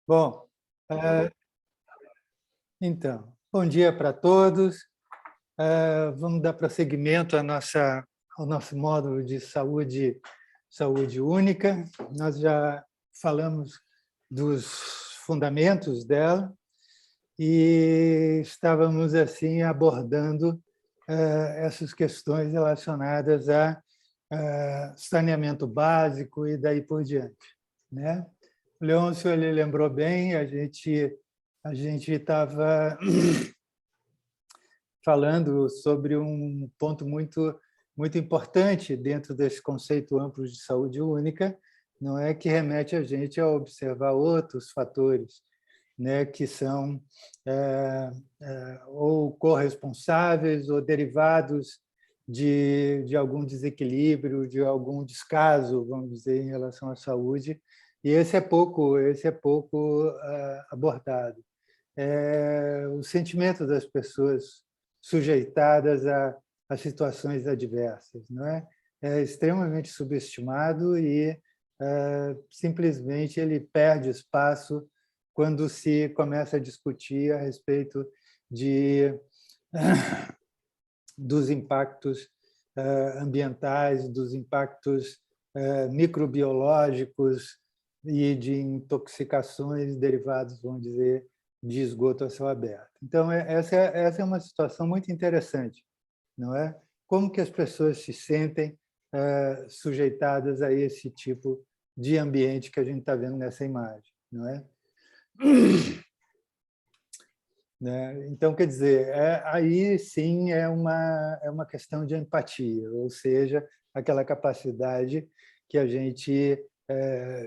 Bom, eh, então, bom dia para todos. Vamos dar prosseguimento ao nosso módulo de saúde única. Nós já falamos dos fundamentos dela e estávamos assim abordando essas questões relacionadas a saneamento básico e daí por diante, né? O Leôncio, ele lembrou bem, a gente estava falando sobre um ponto muito importante dentro desse conceito amplo de saúde única, não é, que remete a gente a observar outros fatores, né, que são ou corresponsáveis ou derivados de algum desequilíbrio, de algum descaso, vamos dizer, em relação à saúde, e esse é pouco abordado. O sentimento das pessoas sujeitadas a situações adversas, não é? É extremamente subestimado e simplesmente ele perde espaço quando se começa a discutir a respeito de dos impactos ambientais, dos impactos microbiológicos e de intoxicações derivadas, vamos dizer, de esgoto a céu aberto. Então, essa é uma situação muito interessante, não é? Como que as pessoas se sentem sujeitadas a esse tipo de ambiente que a gente está vendo nessa imagem, não é? Né? Então, quer dizer, aí sim é uma questão de empatia, ou seja, aquela capacidade que a gente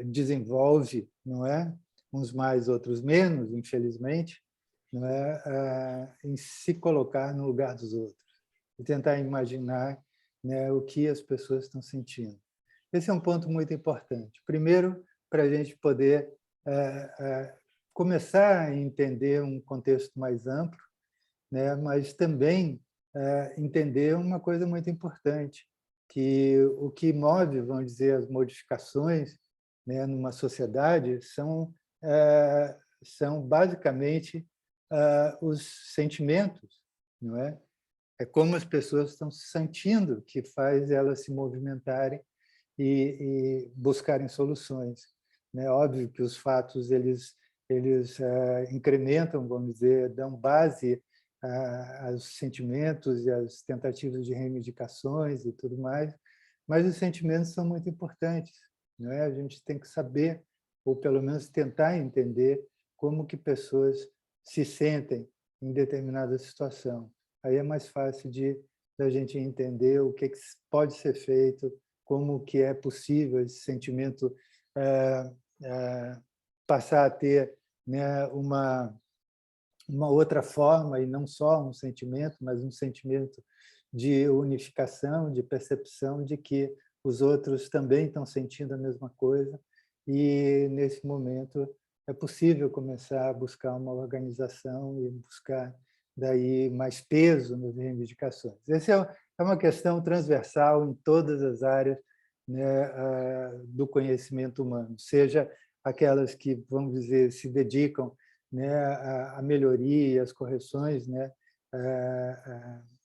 desenvolve, não é? Uns mais, outros menos, infelizmente, não é? Em se colocar no lugar dos outros e tentar imaginar, né, o que as pessoas estão sentindo. Esse é um ponto muito importante. Primeiro, para a gente poder começar a entender um contexto mais amplo, né, mas também entender uma coisa muito importante, que o que move, vamos dizer, as modificações, né, numa sociedade são basicamente os sentimentos, não é? É como as pessoas estão se sentindo que faz elas se movimentarem e buscarem soluções, né? Óbvio que os fatos eles incrementam, vamos dizer, dão base aos sentimentos e às tentativas de reivindicações e tudo mais, mas os sentimentos são muito importantes, não é? A gente tem que saber, ou pelo menos tentar entender, como que pessoas se sentem em determinada situação. Aí é mais fácil da gente entender o que pode ser feito, como que é possível esse sentimento passar a ter, né, uma outra forma, e não só um sentimento, mas um sentimento de unificação, de percepção de que os outros também estão sentindo a mesma coisa, e nesse momento é possível começar a buscar uma organização e buscar daí mais peso nas reivindicações. Essa é uma questão transversal em todas as áreas, né, do conhecimento humano, seja aquelas que, vamos dizer, se dedicam, né, à melhoria, às correções, né,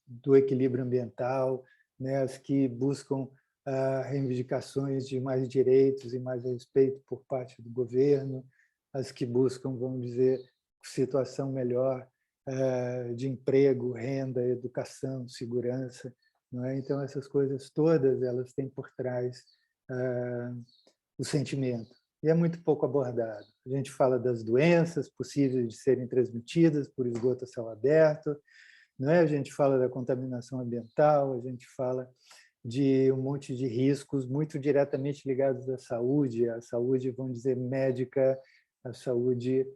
do equilíbrio ambiental, né, as que buscam reivindicações de mais direitos e mais respeito por parte do governo, as que buscam, vamos dizer, situação melhor de emprego, renda, educação, segurança, não é? Então essas coisas todas elas têm por trás o sentimento, e é muito pouco abordado. A gente fala das doenças possíveis de serem transmitidas por esgoto a céu aberto, não é? A gente fala da contaminação ambiental, a gente fala de um monte de riscos muito diretamente ligados à saúde, vamos dizer, médica, à saúde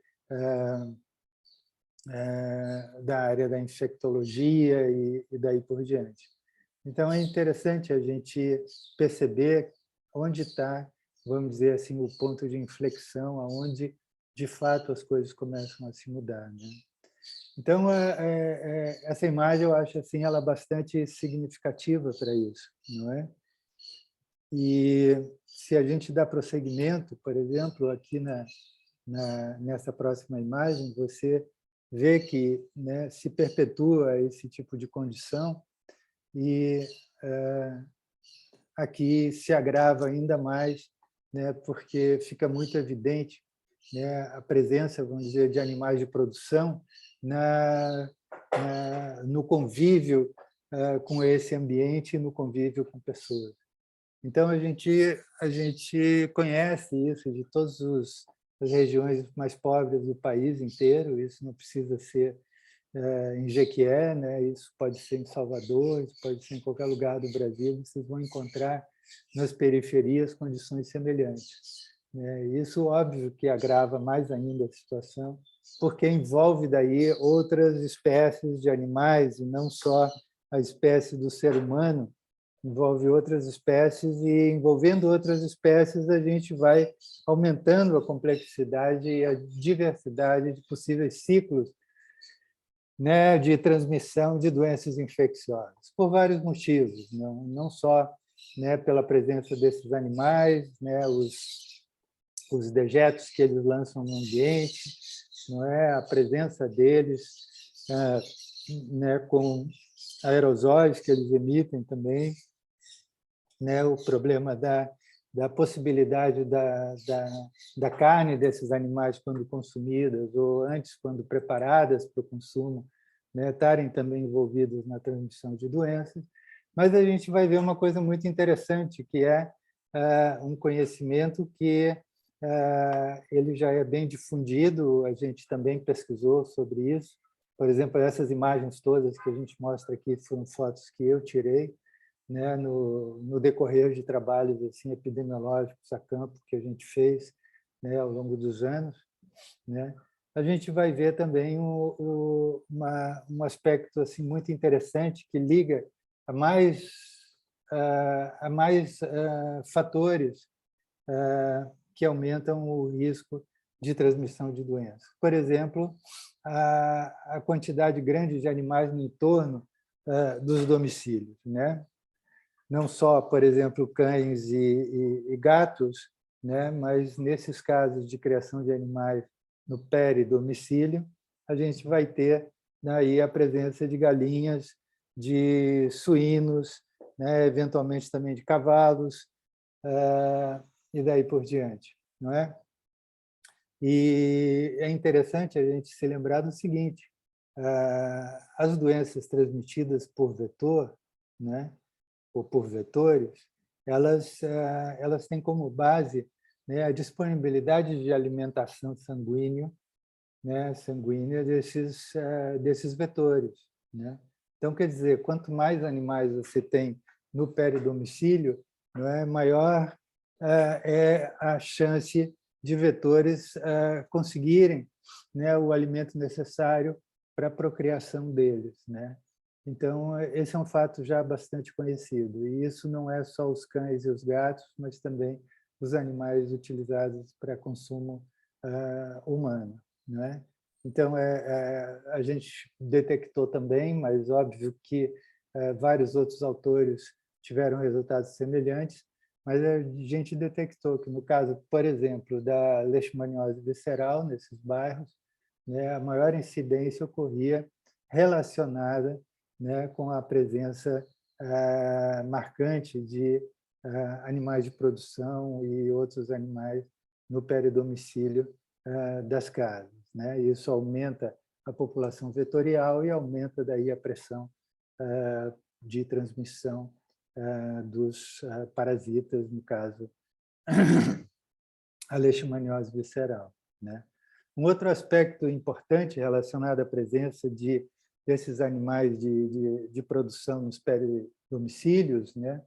da área da infectologia e daí por diante. Então, é interessante a gente perceber onde está, vamos dizer assim, o ponto de inflexão, aonde, de fato, as coisas começam a se mudar, né? Então, essa imagem, eu acho assim, ela bastante significativa para isso, não é? E se a gente dá prosseguimento, por exemplo, aqui nessa próxima imagem, você vê que, né, se perpetua esse tipo de condição e aqui se agrava ainda mais, né, porque fica muito evidente, né, a presença, vamos dizer, de animais de produção no convívio com esse ambiente e no convívio com pessoas. Então, a gente conhece isso de todas as regiões mais pobres do país inteiro, isso não precisa ser em Jequié, né? Isso pode ser em Salvador, isso pode ser em qualquer lugar do Brasil, vocês vão encontrar nas periferias condições semelhantes. Isso, óbvio, que agrava mais ainda a situação, porque envolve daí outras espécies de animais, e não só a espécie do ser humano, envolve outras espécies, e envolvendo outras espécies a gente vai aumentando a complexidade e a diversidade de possíveis ciclos, né, de transmissão de doenças infecciosas, por vários motivos, não só, né, pela presença desses animais, né, os dejetos que eles lançam no ambiente, não é, a presença deles, né, com aerosóis que eles emitem também, né, o problema da possibilidade da carne desses animais, quando consumidas, ou antes, quando preparadas para o consumo, né, estarem também envolvidos na transmissão de doenças. Mas a gente vai ver uma coisa muito interessante, que é um conhecimento que ele já é bem difundido, a gente também pesquisou sobre isso. Por exemplo, essas imagens todas que a gente mostra aqui foram fotos que eu tirei, né, no decorrer de trabalhos assim, epidemiológicos a campo que a gente fez, né, ao longo dos anos, né. A gente vai ver também um aspecto assim, muito interessante que liga a mais fatores que aumentam o risco de transmissão de doenças. Por exemplo, a quantidade grande de animais no entorno dos domicílios, né? Não só, por exemplo, cães e gatos, né? Mas nesses casos de criação de animais no peridomicílio, a gente vai ter daí a presença de galinhas, de suínos, né? Eventualmente também de cavalos, e daí por diante, não é? E é interessante a gente se lembrar do seguinte: as doenças transmitidas por vetor, né, ou por vetores, elas têm como base, né, a disponibilidade de alimentação sanguínea, né, sanguínea desses vetores, né? Então, quer dizer, quanto mais animais você tem no peridomicílio, não é, maior é a chance de vetores conseguirem, né, o alimento necessário para a procriação deles, né? Então, esse é um fato já bastante conhecido, e isso não é só os cães e os gatos, mas também os animais utilizados para consumo humano, não é? Então, a gente detectou também, mas óbvio que vários outros autores tiveram resultados semelhantes, mas a gente detectou que, no caso, por exemplo, da leishmaniose visceral, nesses bairros, né, a maior incidência ocorria relacionada, né, com a presença marcante de animais de produção e outros animais no peridomicílio das casas, né? Isso aumenta a população vetorial e aumenta daí a pressão de transmissão dos parasitas, no caso, a leishmaniose visceral, né? Um outro aspecto importante relacionado à presença desses animais de produção nos peridomicílios, né,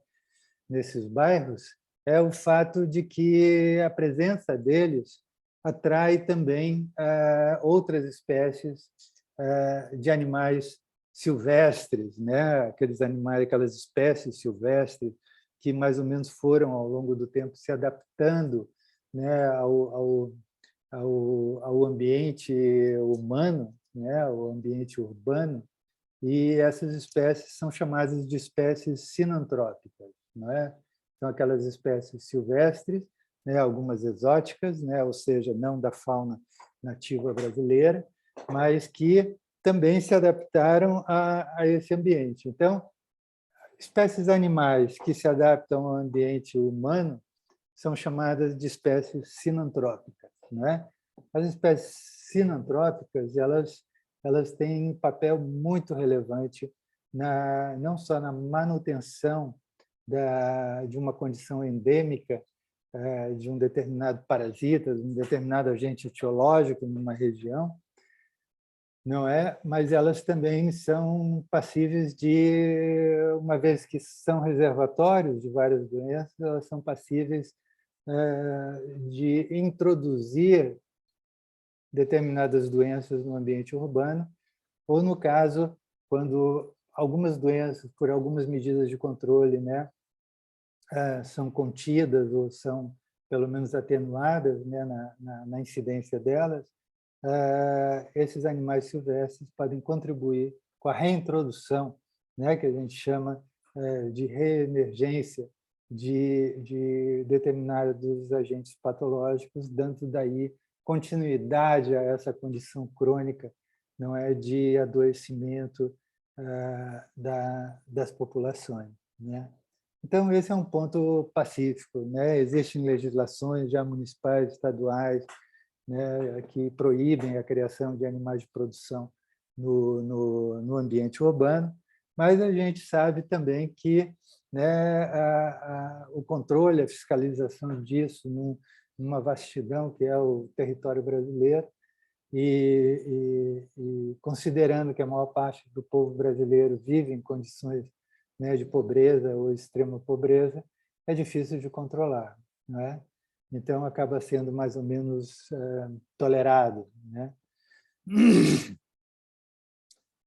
nesses bairros, é o fato de que a presença deles atrai também outras espécies de animais silvestres, né? Aquelas espécies silvestres que mais ou menos foram, ao longo do tempo, se adaptando, né, ao ambiente humano, né, ao ambiente urbano, e essas espécies são chamadas de espécies sinantrópicas, não é? São aquelas espécies silvestres, né, algumas exóticas, né, ou seja, não da fauna nativa brasileira, mas que também se adaptaram a esse ambiente. Então, espécies animais que se adaptam ao ambiente humano são chamadas de espécies sinantrópicas, não é? As espécies sinantrópicas, elas têm um papel muito relevante não só na manutenção de uma condição endêmica de um determinado parasita, de um determinado agente etiológico numa região, não é? Mas elas também são passíveis de, uma vez que são reservatórios de várias doenças, elas são passíveis de introduzir determinadas doenças no ambiente urbano, ou, no caso, quando algumas doenças, por algumas medidas de controle, né, são contidas ou são, pelo menos, atenuadas, né, na incidência delas, esses animais silvestres podem contribuir com a reintrodução, né, que a gente chama de reemergência de determinados agentes patológicos, dando daí continuidade a essa condição crônica, não é, de adoecimento das populações, né? Então, esse é um ponto pacífico, né? Existem legislações já municipais, estaduais, né, que proíbem a criação de animais de produção no ambiente urbano, mas a gente sabe também que, né, o controle, a fiscalização disso numa vastidão que é o território brasileiro, e considerando que a maior parte do povo brasileiro vive em condições, né, de pobreza ou extrema pobreza, é difícil de controlar, não é? Então, acaba sendo mais ou menos tolerado, né?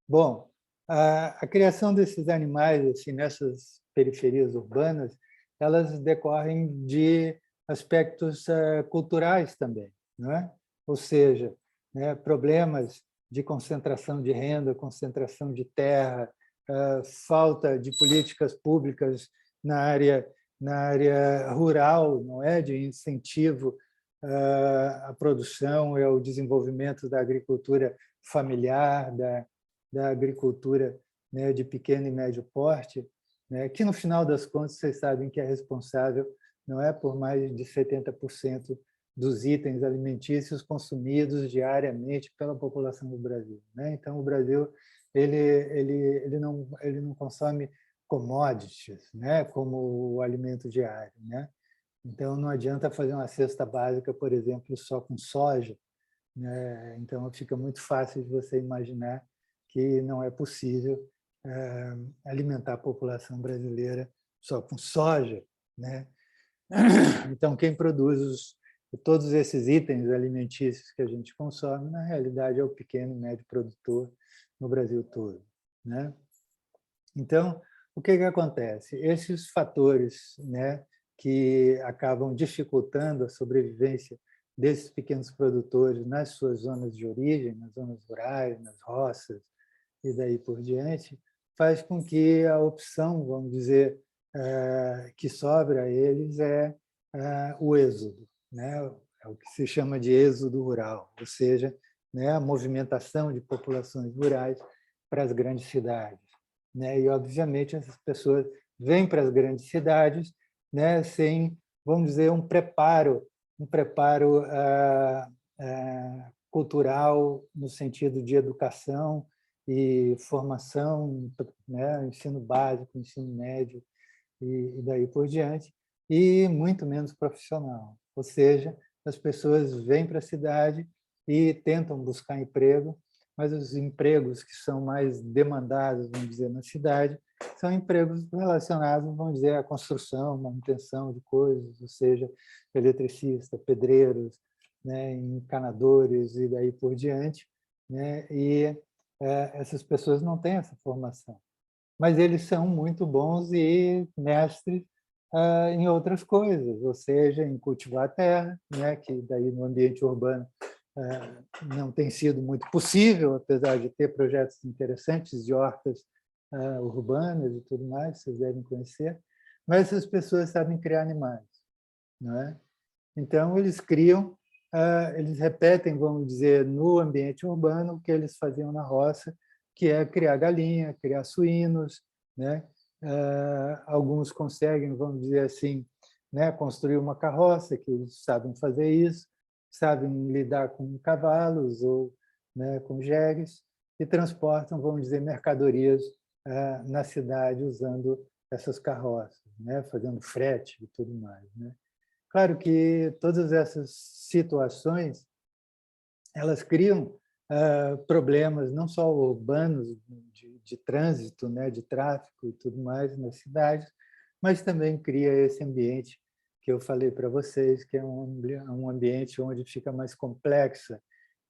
Bom, a criação desses animais assim, nessas periferias urbanas, elas decorrem de aspectos culturais também, não é? Ou seja, né, problemas de concentração de renda, concentração de terra, falta de políticas públicas na área rural, não é, de incentivo à produção e ao desenvolvimento da agricultura familiar, da agricultura, né, de pequeno e médio porte, né, que no final das contas vocês sabem que é responsável, não é, por mais de 70% dos itens alimentícios consumidos diariamente pela população do Brasil, né? Então, o Brasil ele não consome commodities, né, como o alimento diário, né? Então, não adianta fazer uma cesta básica, por exemplo, só com soja, né? Então, fica muito fácil de você imaginar que não é possível alimentar a população brasileira só com soja, né? Então, quem produz todos esses itens alimentícios que a gente consome, na realidade, é o pequeno e médio produtor no Brasil todo, né? Então, o que acontece? Esses fatores, né, que acabam dificultando a sobrevivência desses pequenos produtores nas suas zonas de origem, nas zonas rurais, nas roças e daí por diante, faz com que a opção, vamos dizer, que sobra a eles é o êxodo, né? É o que se chama de êxodo rural, ou seja, né, a movimentação de populações rurais para as grandes cidades, né? E, obviamente, essas pessoas vêm para as grandes cidades, né, sem, vamos dizer, um preparo cultural no sentido de educação e formação, né, ensino básico, ensino médio e daí por diante, e muito menos profissional. Ou seja, as pessoas vêm para a cidade e tentam buscar emprego, mas os empregos que são mais demandados, vamos dizer, na cidade, são empregos relacionados, vamos dizer, à construção, manutenção de coisas, ou seja, eletricista, pedreiros, né, encanadores e daí por diante, né? E essas pessoas não têm essa formação, mas eles são muito bons e mestres em outras coisas, ou seja, em cultivar a terra, né, que daí no ambiente urbano não tem sido muito possível, apesar de ter projetos interessantes de hortas urbanas e tudo mais, vocês devem conhecer, mas essas pessoas sabem criar animais, não é? Então, eles criam, eles repetem, vamos dizer, no ambiente urbano o que eles faziam na roça, que é criar galinha, criar suínos, né? Alguns conseguem, vamos dizer assim, né, construir uma carroça, que eles sabem fazer isso, sabem lidar com cavalos ou, né, com jegues, e transportam, vamos dizer, mercadorias na cidade usando essas carroças, né, fazendo frete e tudo mais, né? Claro que todas essas situações elas criam problemas não só urbanos de trânsito, né, de tráfego e tudo mais nas cidades, mas também cria esse ambiente que eu falei para vocês, que é um ambiente onde fica mais complexa,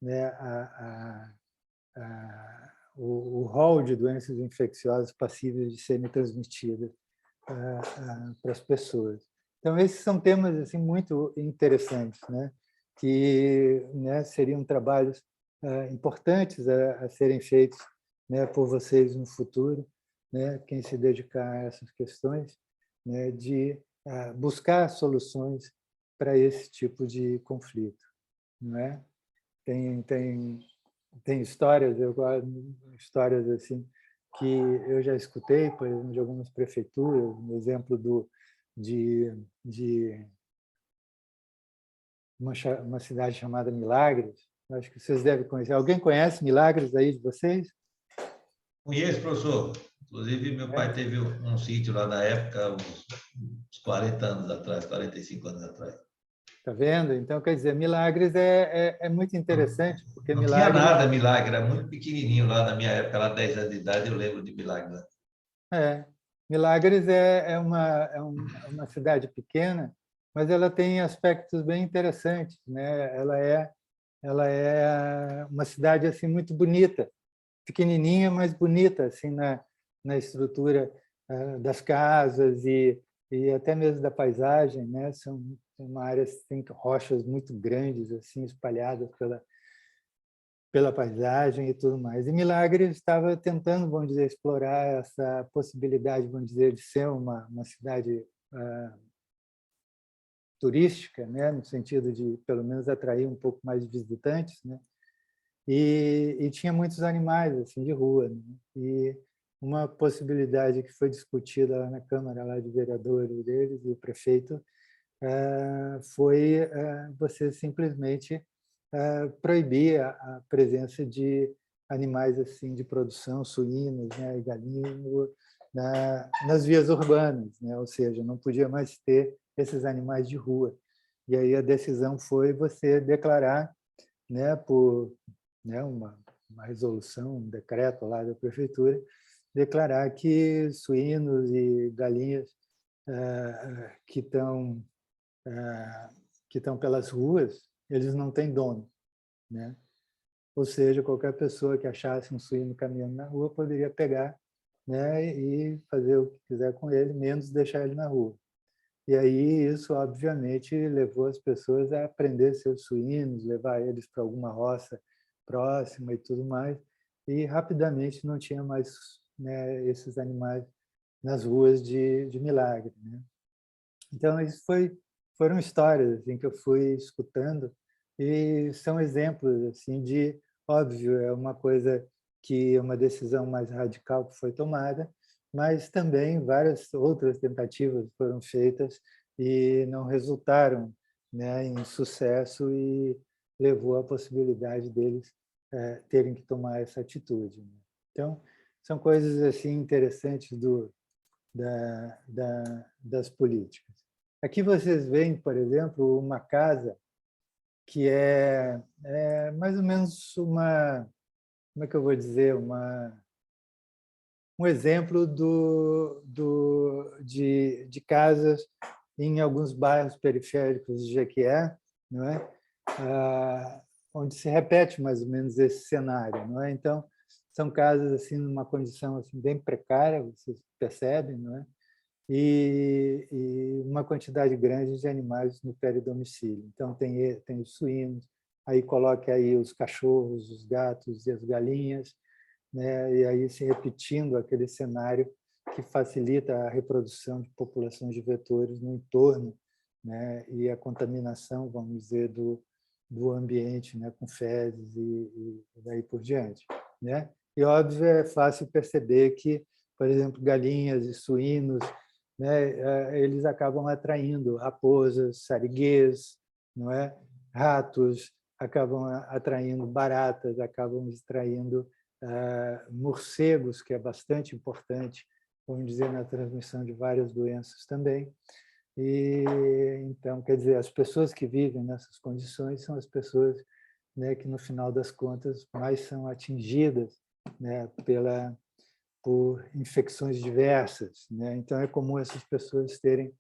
né, o rol de doenças infecciosas passíveis de serem transmitidas para as pessoas. Então, esses são temas assim muito interessantes, né? Que, né, seriam trabalhos importantes a serem feitos, né, por vocês no futuro, né, quem se dedicar a essas questões, né, de buscar soluções para esse tipo de conflito, não é? Tem histórias, eu gosto histórias assim que eu já escutei, por exemplo, de algumas prefeituras, no exemplo de uma cidade chamada Milagres. Acho que vocês devem conhecer. Alguém conhece Milagres aí de vocês? Conheço, professor. Inclusive, meu pai teve um sítio lá na época, uns 40 anos atrás, 45 anos atrás. Está vendo? Então, quer dizer, Milagres é muito interessante, porque Não tinha Milagres nada, Milagre, era muito pequenininho lá na minha época, lá 10 anos de idade, eu lembro de Milagre. é, Milagres é uma cidade pequena, mas ela tem aspectos bem interessantes, né? Ela é uma cidade assim muito bonita, pequenininha, mas bonita assim na estrutura das casas e até mesmo da paisagem, né? São uma área tem rochas muito grandes assim espalhadas pela paisagem e tudo mais. E Milagres estava tentando, vamos dizer, explorar essa possibilidade, vamos dizer, de ser uma cidade turística, né, no sentido de pelo menos atrair um pouco mais de visitantes, né? E tinha muitos animais assim de rua, né? E uma possibilidade que foi discutida lá na Câmara lá de vereadores deles e o prefeito foi você simplesmente proibir a presença de animais assim de produção, suínos, né, e galinhas nas vias urbanas, né? Ou seja, não podia mais ter esses animais de rua. E aí a decisão foi você declarar, né, por, né, uma resolução, um decreto lá da prefeitura, declarar que suínos e galinhas que estão pelas ruas, eles não têm dono, né? Ou seja, qualquer pessoa que achasse um suíno caminhando na rua poderia pegar, né, e fazer o que quiser com ele, menos deixar ele na rua. E aí isso, obviamente, levou as pessoas a aprender seus suínos, levar eles para alguma roça próxima e tudo mais, e rapidamente não tinha mais, né, esses animais nas ruas de Milagre, né? Então, isso foram histórias assim, que eu fui escutando e são exemplos assim de, óbvio, é uma coisa que é uma decisão mais radical que foi tomada, mas também várias outras tentativas foram feitas e não resultaram, né, em sucesso e levou à possibilidade deles terem que tomar essa atitude, né? Então, são coisas assim interessantes das políticas. Aqui vocês veem, por exemplo, uma casa que é mais ou menos como é que eu vou dizer, um exemplo de casas em alguns bairros periféricos de Jequié, não é? Onde se repete mais ou menos esse cenário, não é? Então, são casas assim numa condição assim bem precária, vocês percebem, não é? E uma quantidade grande de animais no peridomicílio. Então, tem os suínos, aí coloque aí os cachorros, os gatos e as galinhas, né? E aí se repetindo aquele cenário que facilita a reprodução de populações de vetores no entorno, né, e a contaminação, vamos dizer, do ambiente, né, com fezes e daí por diante, né? E, óbvio, é fácil perceber que, por exemplo, galinhas e suínos, né, eles acabam atraindo raposas, sariguês, não é? Ratos, acabam atraindo baratas, acabam extraindo morcegos, que é bastante importante, vamos dizer, na transmissão de várias doenças também. E então, quer dizer, as pessoas que vivem nessas condições são as pessoas, né, que no final das contas mais são atingidas, né, por infecções diversas, né? Então é comum essas pessoas terem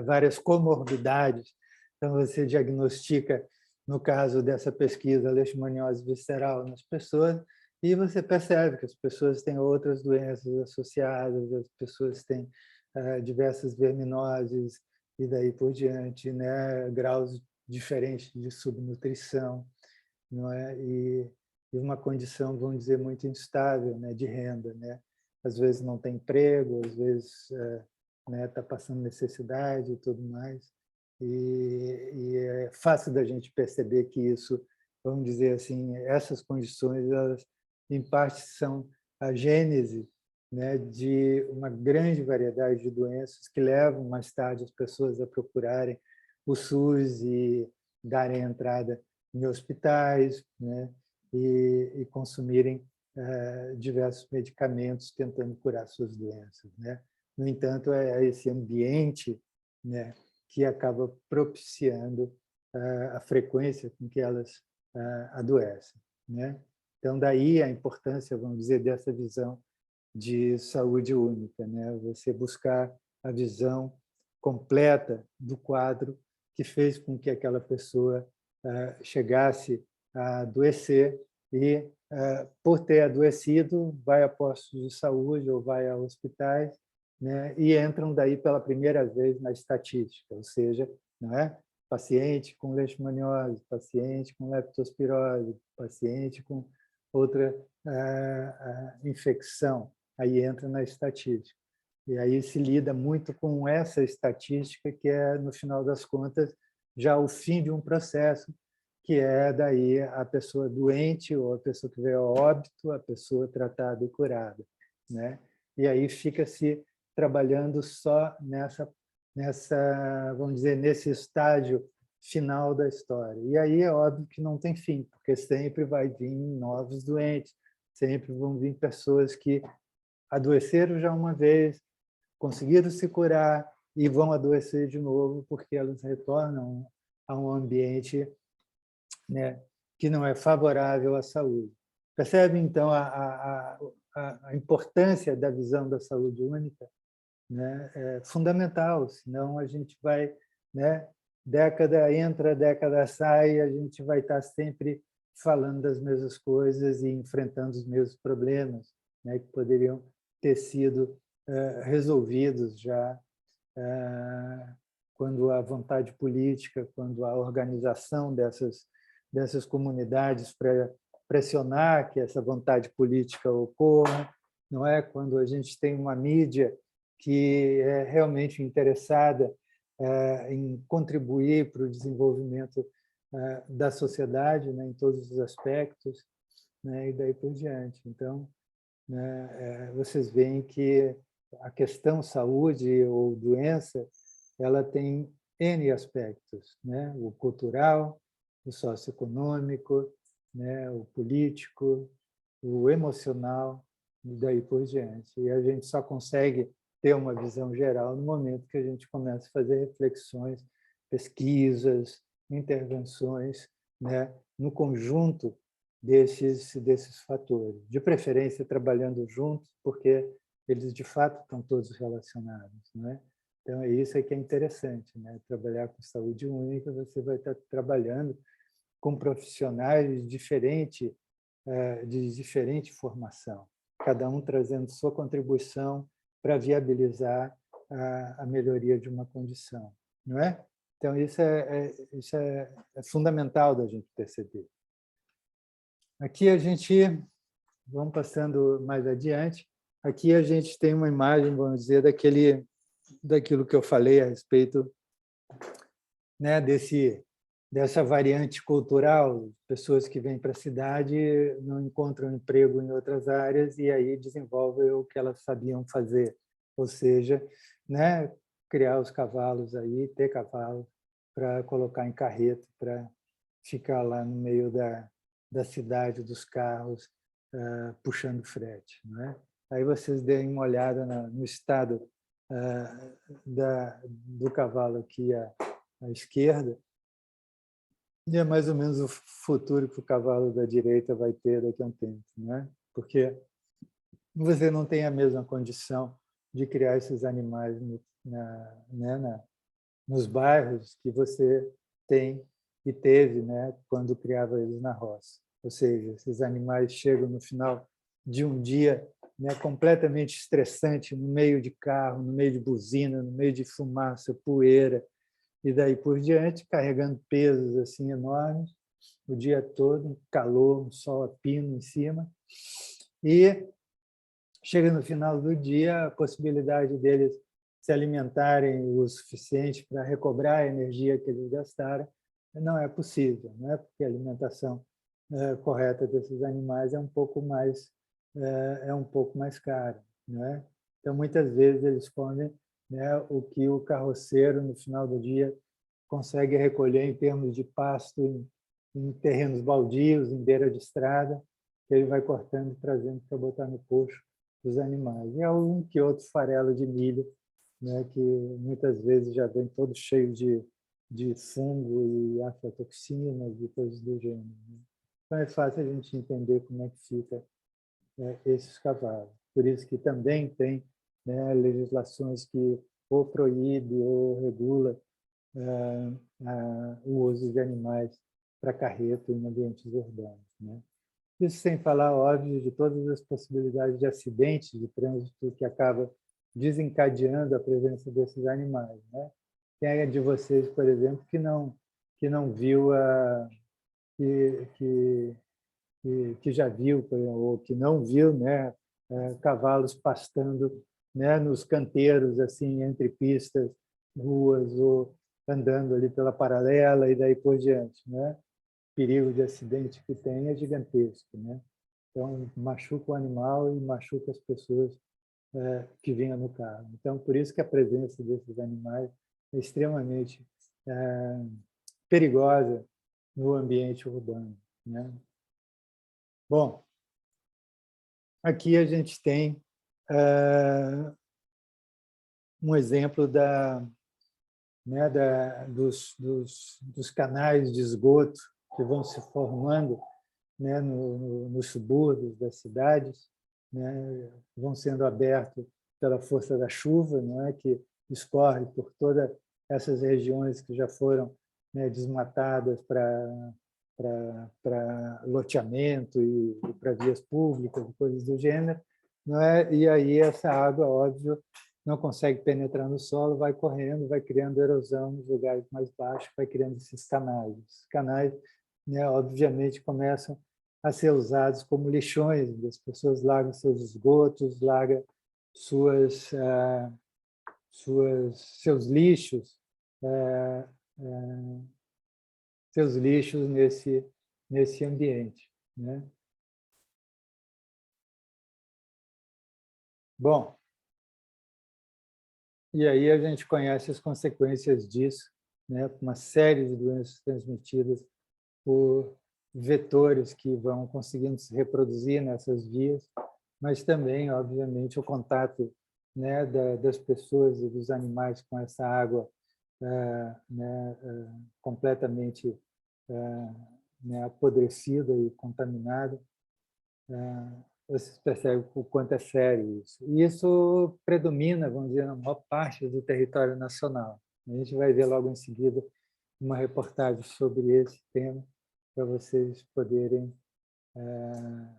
várias comorbidades. Então você diagnostica, no caso dessa pesquisa, leishmaniose visceral nas pessoas, e você percebe que as pessoas têm outras doenças associadas, as pessoas têm diversas verminoses e daí por diante, né? Graus diferentes de subnutrição, não é? E uma condição, vamos dizer, muito instável, né? De renda, né? Às vezes não tem emprego, às vezes né, está passando necessidade e tudo mais. E é fácil da gente perceber que isso, vamos dizer assim, essas condições, elas, em parte, são a gênese, né, de uma grande variedade de doenças que levam mais tarde as pessoas a procurarem o SUS e darem entrada em hospitais, né, e consumirem diversos medicamentos tentando curar suas doenças, né? No entanto, é esse ambiente, né, que acaba propiciando a frequência com que elas adoecem, né? Então, daí a importância, vamos dizer, dessa visão de saúde única, né? Você buscar a visão completa do quadro que fez com que aquela pessoa chegasse a adoecer e, por ter adoecido, vai a postos de saúde ou vai a hospitais, né? E entram daí pela primeira vez na estatística, ou seja, não é? Paciente com leishmaniose, paciente com leptospirose, paciente com outra infecção, aí entra na estatística. E aí se lida muito com essa estatística, que é, no final das contas, já o fim de um processo, que é daí a pessoa doente ou a pessoa que veio a óbito, a pessoa tratada e curada, né? E aí fica-se trabalhando só nessa, vamos dizer, nesse estágio final da história. E aí é óbvio que não tem fim, porque sempre vai vir novos doentes, sempre vão vir pessoas que adoeceram já uma vez, conseguiram se curar e vão adoecer de novo porque elas retornam a um ambiente, né, que não é favorável à saúde. Percebe, então, a importância da visão da saúde única, né? É fundamental, senão a gente vai, né, década entra, década sai, a gente vai estar sempre falando das mesmas coisas e enfrentando os mesmos problemas, né, que poderiam ter sido resolvidos já quando a vontade política, quando a organização dessas comunidades para pressionar que essa vontade política ocorra, não é? Quando a gente tem uma mídia que é realmente interessada em contribuir para o desenvolvimento da sociedade, né, em todos os aspectos, né, e daí por diante. Então, né, vocês veem que a questão saúde ou doença, ela tem N aspectos, né? O cultural, o socioeconômico, né? O político, o emocional, e daí por diante. E a gente só consegue ter uma visão geral no momento que a gente começa a fazer reflexões, pesquisas, intervenções, né? No conjunto desses fatores. De preferência, trabalhando juntos, porque eles, de fato, estão todos relacionados, né? Então, é isso que é interessante, né? Trabalhar com saúde única, você vai estar trabalhando com profissionais de diferente formação, cada um trazendo sua contribuição para viabilizar a melhoria de uma condição, não é? Então, isso é fundamental da gente perceber. Aqui a gente, vamos passando mais adiante, aqui a gente tem uma imagem, vamos dizer, daquilo que eu falei a respeito né, dessa variante cultural, pessoas que vêm para a cidade não encontram emprego em outras áreas e aí desenvolvem o que elas sabiam fazer, ou seja, né, criar os cavalos aí, ter cavalo para colocar em carreto, para ficar lá no meio da cidade, dos carros, puxando frete, né? Aí vocês deem uma olhada no estado do cavalo aqui à esquerda, e é mais ou menos o futuro que o cavalo da direita vai ter daqui a um tempo, né? Porque você não tem a mesma condição de criar esses animais nos bairros que você tem e teve, né, quando criava eles na roça. Ou seja, esses animais chegam no final de um dia, né, completamente estressante, no meio de carro, no meio de buzina, no meio de fumaça, poeira, e daí por diante, carregando pesos assim enormes, o dia todo, um calor, um sol a pino em cima, e chega no final do dia, a possibilidade deles se alimentarem o suficiente para recobrar a energia que eles gastaram não é possível, né? Porque a alimentação correta desses animais é um pouco mais cara, né? Então muitas vezes eles comem, né, o que o carroceiro no final do dia consegue recolher em termos de pasto em terrenos baldios, em beira de estrada, que ele vai cortando e trazendo para botar no coxo dos animais. E há um que outro farelo de milho, né, que muitas vezes já vem todo cheio de fungo e aflatoxinas e coisas do gênero, né? Então é fácil a gente entender como é que fica esses cavalos. Por isso que também tem, né, legislações que ou proíbe ou regula o uso de animais para carreto em ambientes urbanos, né? Isso sem falar, óbvio, de todas as possibilidades de acidentes de trânsito que acaba desencadeando a presença desses animais, né? Quem é de vocês, por exemplo, que não viu que já viu ou que não viu, né, cavalos pastando, né, nos canteiros assim entre pistas, ruas ou andando ali pela paralela e daí por diante, né? O perigo de acidente que tem é gigantesco, né? Então machuca o animal e machuca as pessoas que vinham no carro. Então por isso que a presença desses animais é extremamente perigosa no ambiente urbano, né? Bom, aqui a gente tem um exemplo né, dos canais de esgoto que vão se formando, né, nos subúrbios das cidades, né, vão sendo abertos pela força da chuva, não é, que escorre por todas essas regiões que já foram, né, desmatadas para loteamento e para vias públicas e coisas do gênero, não é? E aí essa água, óbvio, não consegue penetrar no solo, vai correndo, vai criando erosão nos lugares mais baixos, vai criando esses canais. Os canais, né, obviamente, começam a ser usados como lixões, as pessoas largam seus esgotos, largam seus lixos, nesse ambiente, né? Bom, e aí a gente conhece as consequências disso, né? Uma série de doenças transmitidas por vetores que vão conseguindo se reproduzir nessas vias, mas também, obviamente, o contato, né, das pessoas e dos animais com essa água, né, completamente né, apodrecida e contaminada. Vocês percebem o quanto é sério isso. E isso predomina, vamos dizer, na maior parte do território nacional. A gente vai ver logo em seguida uma reportagem sobre esse tema para vocês poderem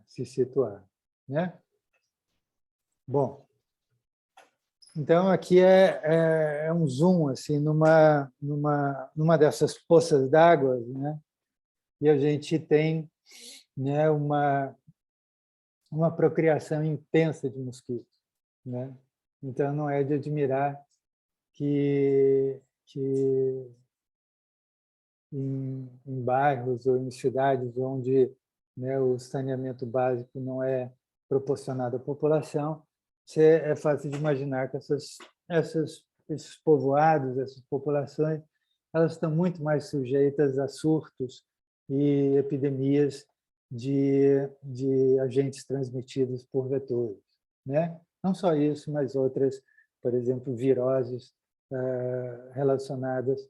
se situar, né? Bom, então aqui é um zoom assim numa dessas poças d'água, né? E a gente tem, né, uma procriação intensa de mosquitos, né? Então não é de admirar que que em bairros ou em cidades onde, né, o saneamento básico não é proporcionado à população, é fácil de imaginar que esses povoados, essas populações, elas estão muito mais sujeitas a surtos e epidemias de agentes transmitidos por vetores, né? Não só isso, mas outras, por exemplo, viroses relacionadas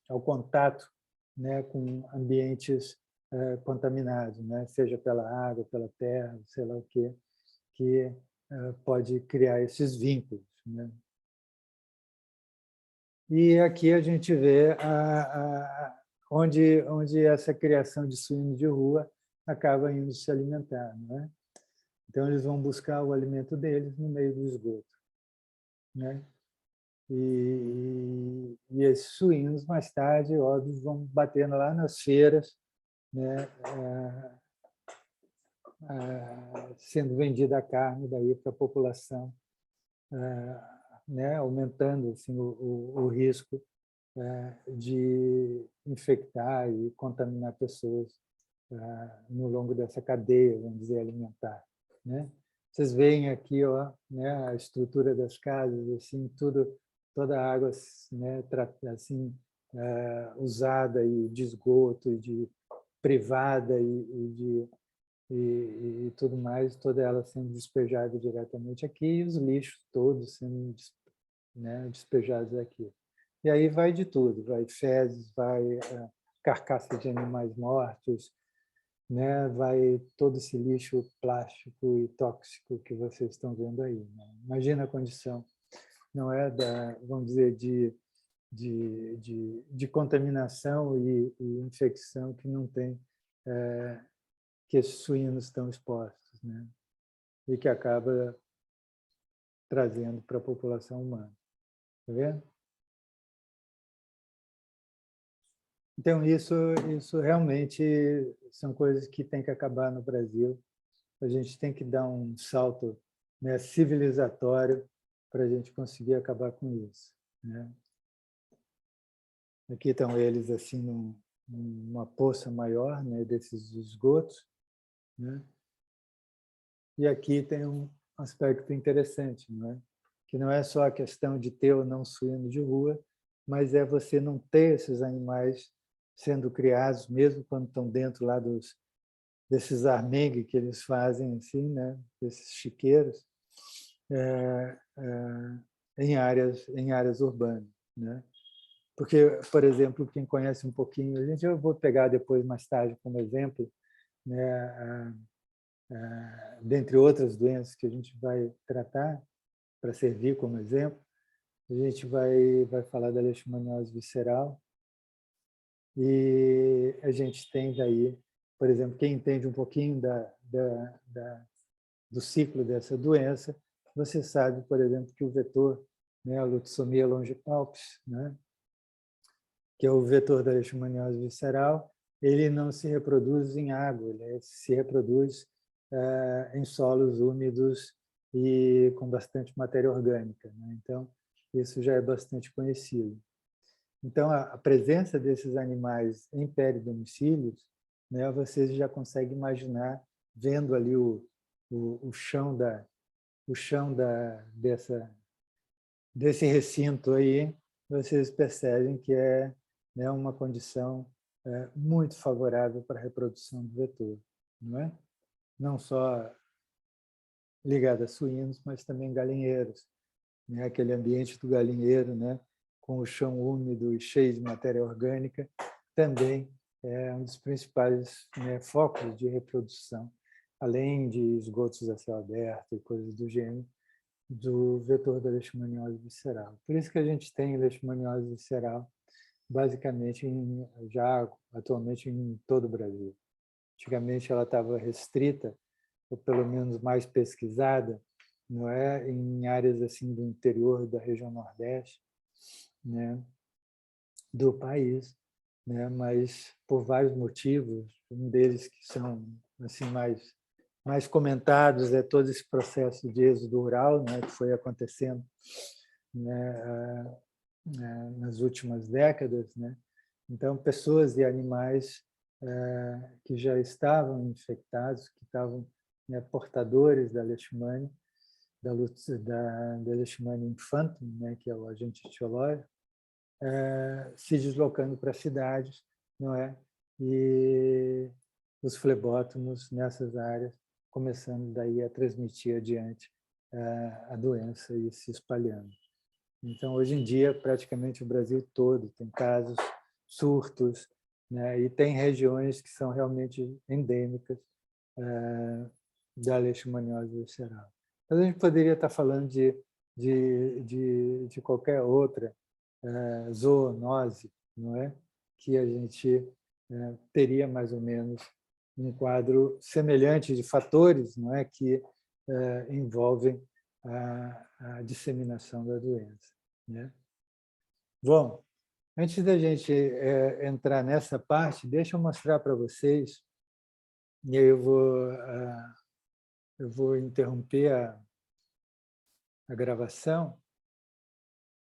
ao contato, né, com ambientes contaminados, né, seja pela água, pela terra, sei lá o quê, que pode criar esses vínculos, né? E aqui a gente vê onde essa criação de suínos de rua acaba indo se alimentar, né? Então, eles vão buscar o alimento deles no meio do esgoto, né? E esses suínos, mais tarde, óbvio, vão batendo lá nas feiras, né? Sendo vendida a carne daí para a população, né? Aumentando assim, o risco de infectar e contaminar pessoas no longo dessa cadeia, vamos dizer, alimentar, né? Vocês veem aqui, ó, né, a estrutura das casas, assim, toda a água, né, assim, usada e de esgoto, e de privada e tudo mais, toda ela sendo despejada diretamente aqui, e os lixos todos sendo, né, despejados aqui. E aí vai de tudo, vai fezes, vai carcaça de animais mortos, né? Vai todo esse lixo plástico e tóxico que vocês estão vendo aí, né? Imagina a condição, não é vamos dizer, de contaminação e infecção que não tem, que esses suínos estão expostos, né? E que acaba trazendo para a população humana. Está vendo? Então, isso realmente são coisas que tem que acabar no Brasil. A gente tem que dar um salto, né, civilizatório para a gente conseguir acabar com isso, né? Aqui estão eles assim numa poça maior, né, desses esgotos, né? E aqui tem um aspecto interessante, não é? Que não é só a questão de ter ou não suíno de rua, mas é você não ter esses animais sendo criados, mesmo quando estão dentro lá desses armengues que eles fazem, assim, né? Desses chiqueiros, em áreas urbanas, né? Porque, por exemplo, quem conhece um pouquinho, eu vou pegar depois, mais tarde, como exemplo, né, dentre outras doenças que a gente vai tratar, para servir como exemplo, a gente vai falar da leishmaniose visceral, e a gente tem daí, por exemplo, quem entende um pouquinho do ciclo dessa doença, você sabe, por exemplo, que o vetor, né, a Lutzomia longipalpis, né, que é o vetor da leishmaniose visceral, ele não se reproduz em água, ele se reproduz em solos úmidos e com bastante matéria orgânica, né? Então, isso já é bastante conhecido. Então, a presença desses animais em peridomicílios, né, vocês já conseguem imaginar, vendo ali o chão desse recinto aí, vocês percebem que é, né, uma condição muito favorável para a reprodução do vetor, não é? Não só ligada a suínos, mas também galinheiros, né? Aquele ambiente do galinheiro, né, com o chão úmido e cheio de matéria orgânica, também é um dos principais, né, focos de reprodução, além de esgotos a céu aberto e coisas do gênero, do vetor da leishmaniose visceral. Por isso que a gente tem leishmaniose visceral basicamente já atualmente em todo o Brasil. Antigamente ela estava restrita, ou pelo menos mais pesquisada, não é, em áreas assim do interior da região Nordeste, né, do país, né, mas por vários motivos, um deles que são assim mais comentados é todo esse processo de êxodo rural, né, que foi acontecendo, né, nas últimas décadas, né? Então, pessoas e animais que já estavam infectados, que estavam, né, portadores da leishmania, da leishmania infantum, né, que é o agente etiológico, se deslocando para cidades, não é? E os flebótomos nessas áreas começando daí a transmitir adiante a doença e se espalhando. Então, hoje em dia, praticamente o Brasil todo tem casos, surtos, né? E tem regiões que são realmente endêmicas da leishmaniose visceral. Mas a gente poderia estar falando de qualquer outra zoonose, não é? Que a gente teria mais ou menos um quadro semelhante de fatores, não é, que envolvem a disseminação da doença, né? Bom, antes da gente entrar nessa parte, deixa eu mostrar para vocês, e aí eu vou interromper a gravação,